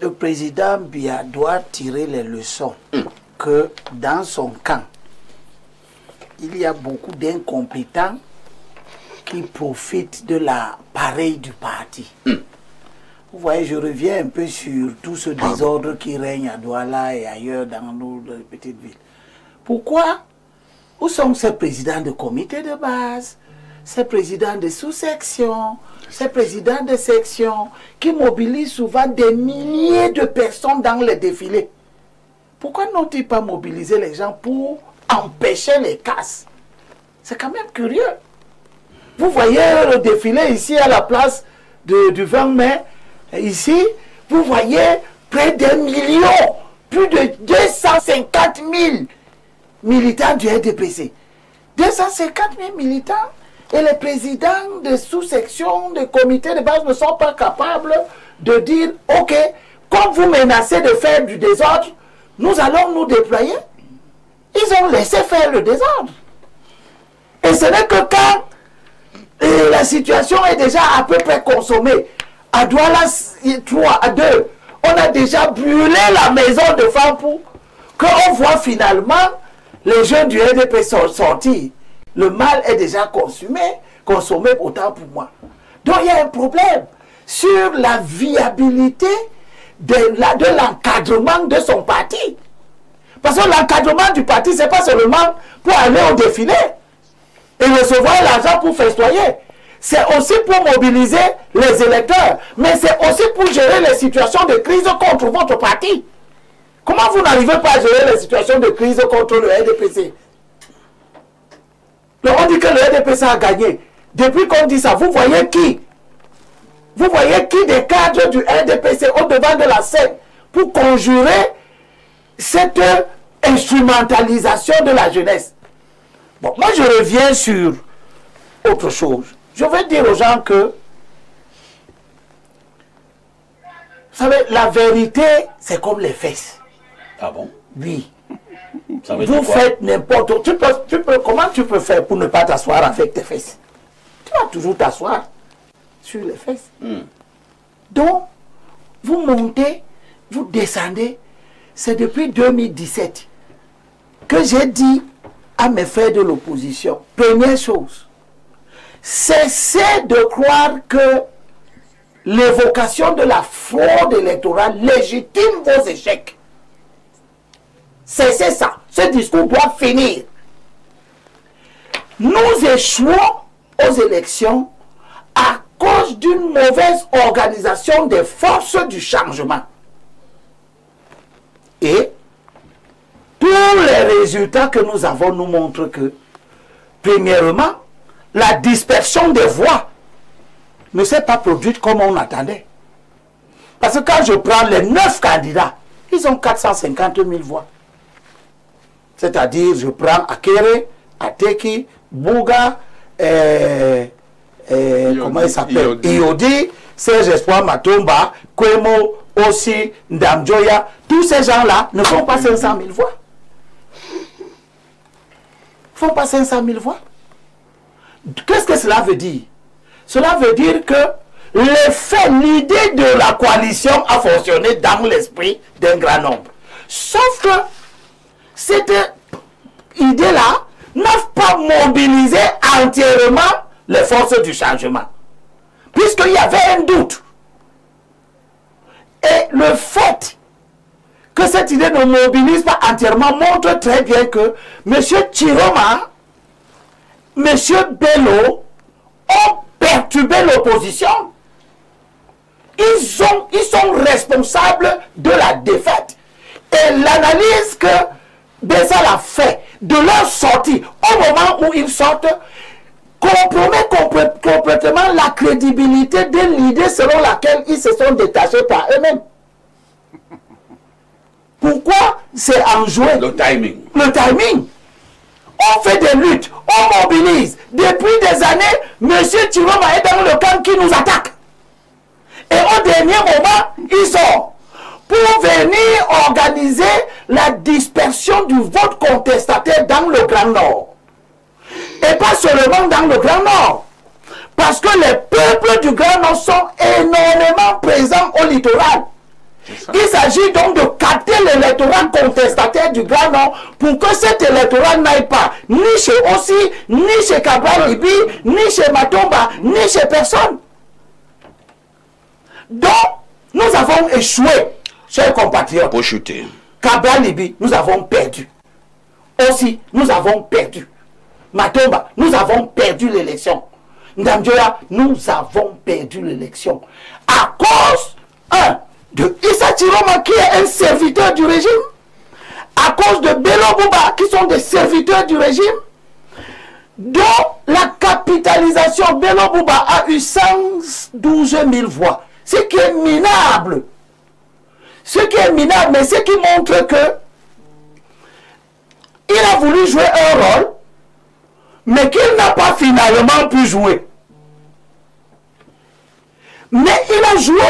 le président Biya doit tirer les leçons que dans son camp, il y a beaucoup d'incompétents qui profitent de l'appareil du parti. Vous voyez, je reviens un peu sur tout ce désordre qui règne à Douala et ailleurs dans nos petites villes. Pourquoi? Où sont ces présidents de comité de base, ces présidents de sous-section, ces présidents de section qui mobilisent souvent des milliers de personnes dans les défilés? Pourquoi n'ont-ils pas mobilisé les gens pour empêcher les casses? C'est quand même curieux. Vous voyez le défilé ici à la place du 20 mai, ici, vous voyez près d'1 million, plus de 250 000 militants du RDPC. 250 000 militants et les présidents de sous-section, de comités de base ne sont pas capables de dire « Ok, comme vous menacez de faire du désordre, nous allons nous déployer. » Ils ont laissé faire le désordre. Et ce n'est que quand la situation est déjà à peu près consommée. À Douala 3 à 2, on a déjà brûlé la maison de Fampou. Quand on voit finalement les jeunes du RDP sortir, le mal est déjà consommé autant pour moi. Donc il y a un problème sur la viabilité de l'encadrement de son parti. Parce que l'encadrement du parti, ce n'est pas seulement pour aller au défilé et recevoir l'argent pour festoyer. C'est aussi pour mobiliser les électeurs, mais c'est aussi pour gérer les situations de crise contre votre parti. Comment vous n'arrivez pas à gérer les situations de crise contre le RDPC? On dit que le RDPC a gagné. Depuis qu'on dit ça, vous voyez qui? Vous voyez qui des cadres du RDPC au devant de la scène pour conjurer cette instrumentalisation de la jeunesse? Bon, moi je reviens sur autre chose. Je veux dire aux gens que, vous savez, la vérité, c'est comme les fesses. Ah bon? Oui. Ça veut Vous dire quoi? faites n'importe quoi. Comment tu peux faire pour ne pas t'asseoir avec tes fesses? Tu vas toujours t'asseoir sur les fesses. Donc, vous montez, vous descendez. C'est depuis 2017 que j'ai dit à mes frères de l'opposition, première chose, cessez de croire que l'évocation de la fraude électorale légitime vos échecs. Cessez ça. Ce discours doit finir. Nous échouons aux élections à cause d'une mauvaise organisation des forces du changement. Et tous les résultats que nous avons nous montrent que, premièrement, la dispersion des voix ne s'est pas produite comme on attendait. Parce que quand je prends les 9 candidats, ils ont 450 000 voix. C'est-à-dire, je prends Akere, Ateki, Bouga, comment il s'appelle, Iodi, Serge Espoir Matomba, Kwemo, Ossi, Ndamjoya. Tous ces gens-là ne font pas 500 000 voix. Ils ne font pas 500 000 voix. Qu'est-ce que cela veut dire? Cela veut dire que l'idée de la coalition a fonctionné dans l'esprit d'un grand nombre. Sauf que cette idée-là n'a pas mobilisé entièrement les forces du changement. Puisqu'il y avait un doute. Et le fait que cette idée ne mobilise pas entièrement montre très bien que M. Chiroma, M. Bello ont perturbé l'opposition. Ils sont responsables de la défaite. Et l'analyse que Bessal a fait de leur sortie au moment où ils sortent compromet complètement la crédibilité de l'idée selon laquelle ils se sont détachés par eux-mêmes. Pourquoi c'est enjoué? Le timing. Le timing. On fait des luttes, on mobilise. Depuis des années, M. Chiroma est dans le camp qui nous attaque. Et au dernier moment, ils sont pour venir organiser la dispersion du vote contestataire dans le Grand Nord. Et pas seulement dans le Grand Nord. Parce que les peuples du Grand Nord sont énormément présents au littoral. Il s'agit donc de capter l'électorat contestataire du Grand Nord pour que cet électorat n'aille pas ni chez Ossi, ni chez Cabral Libi, ni chez Matomba, ni chez personne. Donc, nous avons échoué, chers compatriotes. Pour chuter. Cabral Libi, nous avons perdu. Aussi, nous avons perdu. Matomba, nous avons perdu l'élection. Ndamdioya, nous avons perdu l'élection. À cause, de Issa Chiroma qui est un serviteur du régime, à cause de Bello Bouba qui sont des serviteurs du régime, dont la capitalisation, Bello Bouba a eu 112 000 voix. Ce qui est minable. Ce qui est minable, mais ce qui montre que il a voulu jouer un rôle, mais qu'il n'a pas finalement pu jouer. Mais il a joué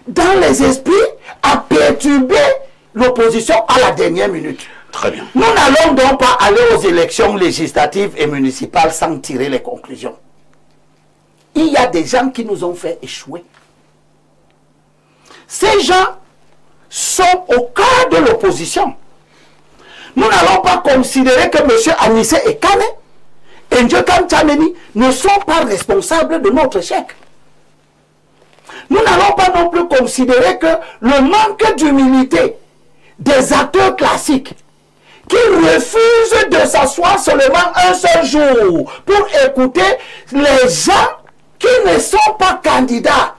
dans les esprits à perturber l'opposition à la dernière minute. Très bien. Nous n'allons donc pas aller aux élections législatives et municipales sans tirer les conclusions. Il y a des gens qui nous ont fait échouer. Ces gens sont au cœur de l'opposition. Nous n'allons pas considérer que M. Anissé Ekane et Ndjokam Tchameni ne sont pas responsables de notre échec. Nous n'allons pas non plus considérer que le manque d'humilité des acteurs classiques qui refusent de s'asseoir seulement un seul jour pour écouter les gens qui ne sont pas candidats.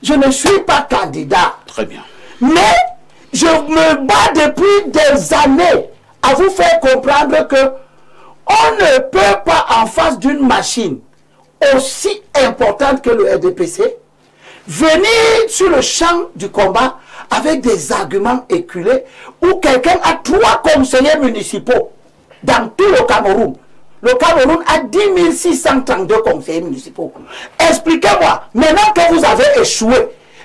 Je ne suis pas candidat. Très bien. Mais je me bats depuis des années à vous faire comprendre que on ne peut pas, en face d'une machine aussi importante que le RDPC, venir sur le champ du combat avec des arguments éculés où quelqu'un a 3 conseillers municipaux dans tout le Cameroun. Le Cameroun a 10 632 conseillers municipaux. Expliquez-moi, maintenant que vous avez échoué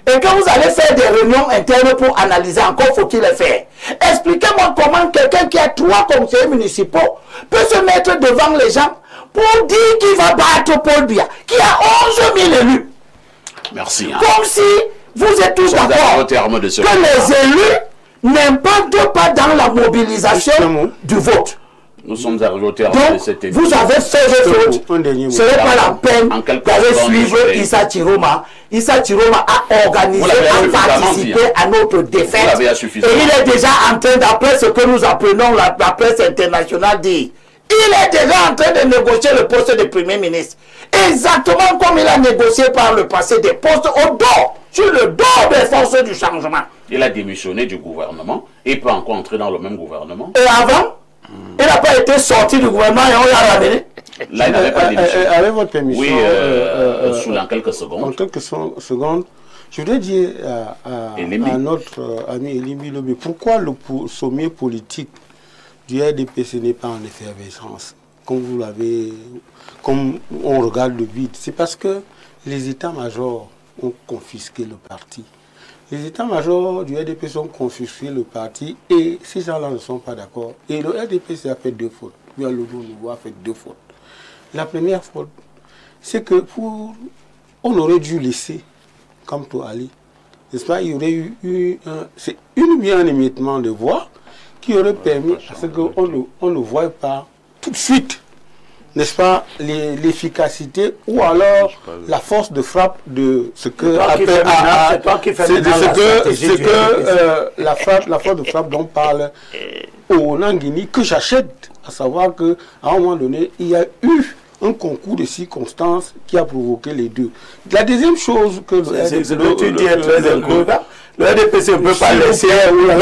et que vous allez faire des réunions internes pour analyser, encore faut-il les faire. Expliquez-moi comment quelqu'un qui a 3 conseillers municipaux peut se mettre devant les gens pour dire qu'il va battre Paul Biya, qui a 11 000 élus. Merci. Comme si vous êtes tous d'accord que les élus n'impactent pas dans la mobilisation du vote. Nous sommes arrivés au terme de cette émission. Vous avez fait vos fautes. Ce n'est pas la peine d'aller suivre Issa Chiroma. Issa Chiroma a organisé, a participé à notre défaite. Et il est déjà en train, d'après ce que nous apprenons, la presse internationale dit, il est déjà en train de négocier le poste de Premier ministre. Exactement comme il a négocié par le passé des postes au dos, sur le dos des forces du changement. Il a démissionné du gouvernement et peut encore entrer dans le même gouvernement. Et avant, il n'a pas été sorti du gouvernement et on l'a ramené. Là, il n'avait pas démissionné. Avec votre permission, dans quelques secondes. En quelques secondes, je voudrais dire à notre ami Elimi Lobé, pourquoi le sommet politique du RDPC n'est pas en effervescence, comme on regarde le vide. C'est parce que les états-majors ont confisqué le parti. Les états-majors du RDPC ont confisqué le parti et ces gens-là ne sont pas d'accord. Et le RDPC a fait 2 fautes. Lui, à l'autre niveau, a fait 2 fautes. La première faute, c'est que on aurait dû laisser, comme toi Ali, n'est-ce pas, il y aurait eu une bien émiettement de voix qui aurait permis à ce qu'on ne voie pas tout de suite, n'est-ce pas, l'efficacité ou alors la force de frappe de ce que la force de frappe dont parle Onangini, que j'achète, à savoir qu'à un moment donné, il y a eu un concours de circonstances qui a provoqué les deux. La deuxième chose que le RDPC ne peut pas laisser. Le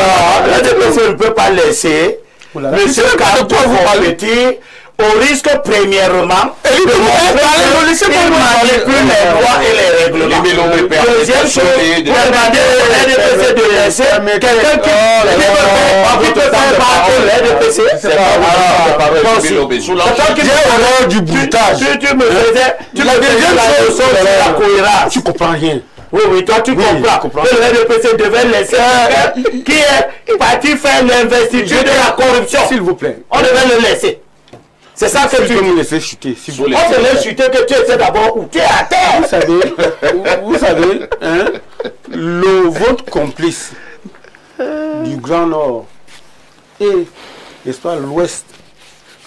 RDPC ne peut pas laisser monsieur Carto Petit au risque premièrement de manipule les lois et les règlements. Deuxième chose, demander au RDPC de laisser quelqu'un qui peut faire battre le RDPC. C'est pas du bruitage. Tu me faisais la leçon de la cohérence. Tu comprends rien. Oui, toi tu comprends que le RDPC devait laisser qui est parti faire l'investiture de la corruption. S'il vous plaît. On devait le laisser. C'est ça que si tu peux dis. me laisser chuter. Si vous On te laisse chuter que tu étais d'abord où tu es à terre. vous savez hein, votre complice du Grand Nord et, n'est-ce pas, l'Ouest,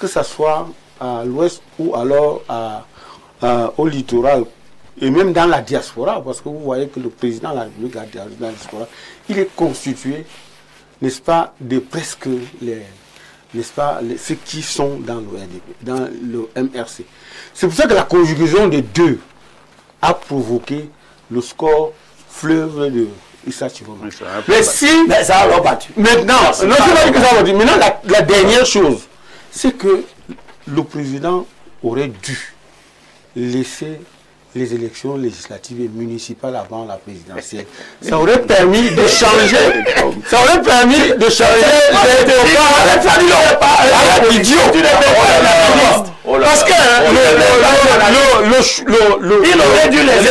que ce soit à l'Ouest ou alors au littoral, et même dans la diaspora, parce que vous voyez que le président de la République dans la diaspora, il est constitué, n'est-ce pas, de presque ceux qui sont dans le RDP, dans le MRC. C'est pour ça que la conjugaison des deux a provoqué le score fleuve de Issa Chiroma. Mais si... Mais ça a battu. Maintenant, non, c'est pas que ça va dire. Maintenant, la dernière chose, c'est que le président aurait dû laisser les élections législatives et municipales avant la présidentielle. Ça aurait permis de changer. Ça aurait permis de changer. Parce que il aurait dû laisser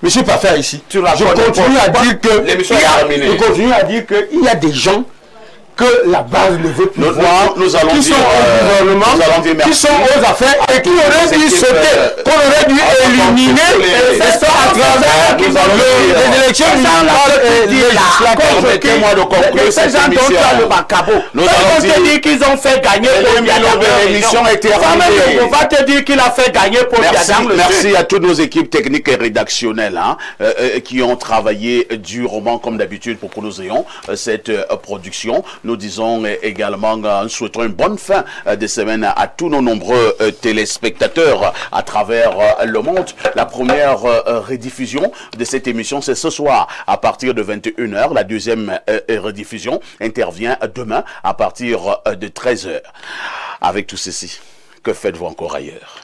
Monsieur Parfait ici, je continue à dire qu'il y a des gens que la base ne veut plus voir, qui sont au gouvernement, qui sont aux affaires et qui auraient dû sauter, qu'on aurait dû éliminer à travers les élections législatives. Permettez-moi de conclure cette émission. Nous allons te dire qu'ils ont fait gagner pour Biadam. L'émission est terminée. On va te dire qu'il a fait gagner pour Biadam. Merci à toutes nos équipes techniques et rédactionnelles qui ont travaillé durement comme d'habitude pour que nous ayons cette production. Nous disons également, nous souhaitons une bonne fin de semaine à tous nos nombreux téléspectateurs à travers le monde. La première rediffusion de cette émission, c'est ce soir à partir de 21 h. La deuxième rediffusion intervient demain à partir de 13 h. Avec tout ceci, que faites-vous encore ailleurs?